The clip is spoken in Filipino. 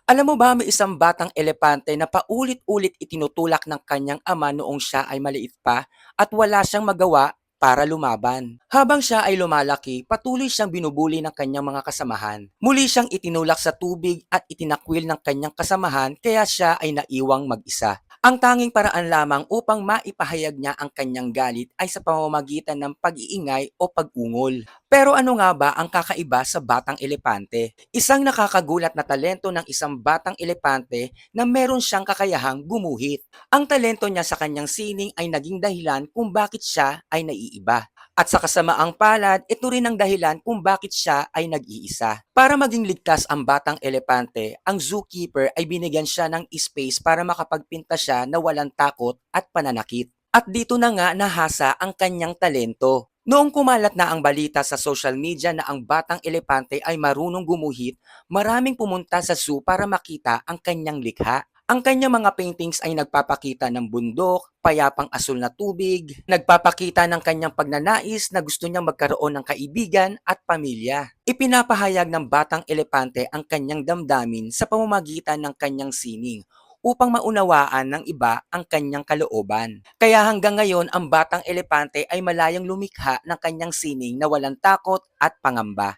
Alam mo ba may isang batang elepante na paulit-ulit itinutulak ng kanyang ama noong siya ay maliit pa at wala siyang magawa para lumaban. Habang siya ay lumalaki, patuloy siyang binubuli ng kanyang mga kasamahan. Muli siyang itinulak sa tubig at itinakwil ng kanyang kasamahan kaya siya ay naiwang mag-isa. Ang tanging paraan lamang upang maipahayag niya ang kanyang galit ay sa pamamagitan ng pag-iingay o pag-ungol. Pero ano nga ba ang kakaiba sa batang elepante? Isang nakakagulat na talento ng isang batang elepante na meron siyang kakayahang gumuhit. Ang talento niya sa kanyang sining ay naging dahilan kung bakit siya ay naiiba. At sa kasamaang palad, ito rin ang dahilan kung bakit siya ay nag-iisa. Para maging ligtas ang batang elepante, ang zookeeper ay binigyan siya ng space para makapagpinta siya na walang takot at pananakit. At dito na nga nahasa ang kanyang talento. Noong kumalat na ang balita sa social media na ang batang elepante ay marunong gumuhit, maraming pumunta sa zoo para makita ang kanyang likha. Ang kanyang mga paintings ay nagpapakita ng bundok, payapang asul na tubig, nagpapakita ng kanyang pagnanais na gusto niyang magkaroon ng kaibigan at pamilya. Ipinapahayag ng batang elepante ang kanyang damdamin sa pamamagitan ng kanyang sining upang maunawaan ng iba ang kanyang kalooban. Kaya hanggang ngayon ang batang elepante ay malayang lumikha ng kanyang sining na walang takot at pangamba.